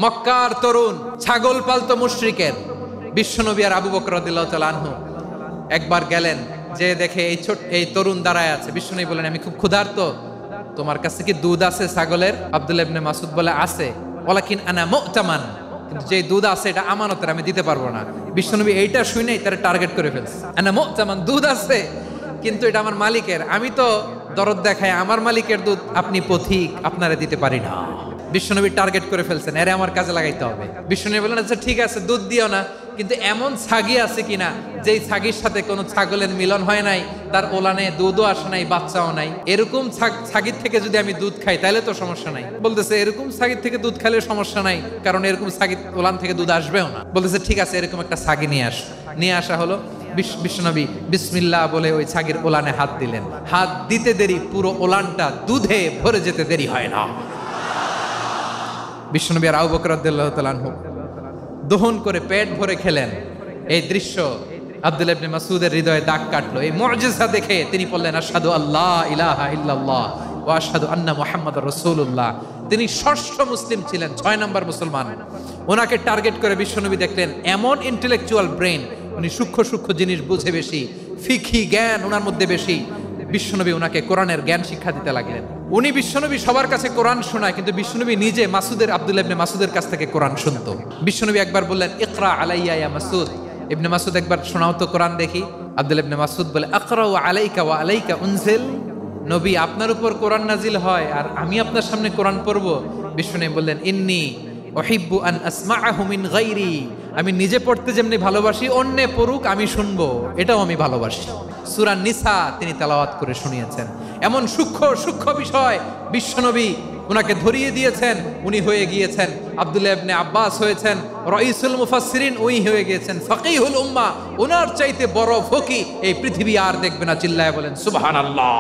মক্কার তরুণ ছাগল পালতো মুশরিকের বিশ্বনবী আর আবু বকর রাদিয়াল্লাহু তাআলা আনহু একবার গেলেন, যে দেখে এই তরুণ দাঁড়ায় আছে। বিশ্বনবী বলেন, আমি খুব ক্ষুধার্ত, তোমার কাছে কি দুধ আছে ছাগলের? আব্দুল্লাহ ইবনে মাসউদ বলে, আছে। ওয়ালাকিন আনা মু'তামান, কিন্তু যে দুধ আছে এটা আমানতের, আমি দিতে পারবো না। বিশ্বনবী এইটা শুনেই তার টার্গেট করে ফেলছে। আনা মু'তামান, দুধ আছে কিন্তু এটা আমার মালিকের, আমি তো দরদ দেখাই আমার মালিকের দুধ আপনি পথিক, আপনারে দিতে পারি না। বিশ্বনবী টার্গেট করে ফেলছেন, এরে আমার কাজে লাগাইতে হবে। বিশ্বনবী বলেন, আচ্ছা ঠিক আছে, দুধ দিও না, কিন্তু এমন ছাগি আছে কিনা যেই ছাগির সাথে কোনো ছাগলের মিলন হয় নাই, তার ওলানে দুধও আসে নাই, বাচ্চাও নাই, এরকম ছাগির থেকে যদি আমি দুধ খাই তাহলে তো সমস্যা নাই। বলতেছে, এরকম ছাগির থেকে দুধ খাইলে সমস্যা নাই, কারণ এরকম ছাগির ওলান থেকে দুধ আসবেও না। বলতেছে, ঠিক আছে, এরকম একটা ছাগি নিয়ে আসা হলো। বিশ্বনবী বিসমিল্লাহ বলে ওই ছাগির ওলানে হাত দিলেন। হাত দিতে দেরি, পুরো ওলানটা দুধে ভরে যেতে দেরি হয় না। বিশ্বনবী আর আবু বকর রাদিয়াল্লাহু তাআলা আনহু দহন করে পেট ভরে খেলেন। এই দৃশ্য আব্দুল্লাহ ইবনে মাসউদের হৃদয়ে দাগ কাটলো। এই মুজিজা দেখে তিনি বললেন, আশহাদু আল্লা ইলাহা ইল্লাল্লাহ ওয়া আশহাদু আন্না মুহাম্মাদুর রাসূলুল্লাহ। তিনি ষষ্ঠ মুসলিম ছিলেন, 6 নম্বর মুসলমান। ওনাকে টার্গেট করে বিশ্বনবী দেখলেন এমন ইন্টেলেকচুয়াল ব্রেন, উনি সূক্ষ্ম সূক্ষ্ম জিনিস বুঝে বেশি, ফিকহি জ্ঞান ওনার মধ্যে বেশি। বিশ্বনবী ওনাকে কোরআনের জ্ঞান শিক্ষা দিতে লাগলেন। উনি বিশ্বনবী সবার কাছে কোরআন শোনায়, কিন্তু বিশ্বনবী নিজে আব্দুল্লাহ ইবনে মাসউদের কাছ থেকে কোরআন শুনতো। বিশ্বনবী একবার বললেন, ইকরা আলাইয়া ইয়া মাসউদ। ইবনে মাসউদ একবার শোনাও তো কোরআন দেখি। আব্দুল্লাহ ইবনে মাসউদ বলে, আকরাউ আলাইকা ওয়া আলাইকা উনজিল। নবী, আপনার উপর কোরআন নাজিল হয় আর আমি আপনার সামনে কোরআন পড়বো? বিশ্বনবী বললেন, ইন্নী উহিব্বু আন আসমাআহু মিন গায়রি। আমি নিজে পড়তে যেমনি ভালোবাসি, অন্যে পড়ুক আমি শুনবো, এটাও আমি ভালোবাসি। সূরা নিসা তিনি তেলাওয়াত করে শুনিয়েছেন। এমন সূক্ষ্ম বিষয় বিশ্বনবী উনাকে ধরিয়ে দিয়েছেন। উনি হয়ে গিয়েছেন আব্দুল্লাহ ইবনে আব্বাস, হয়েছেন রাইসুল মুফাসসিরিন, উনি হয়ে গিয়েছেন ফাকিহুল উম্মাহ। ওনার চাইতে বড় ফকি এই পৃথিবী আর দেখবে না। চিল্লায় বলেন সুবহানাল্লাহ।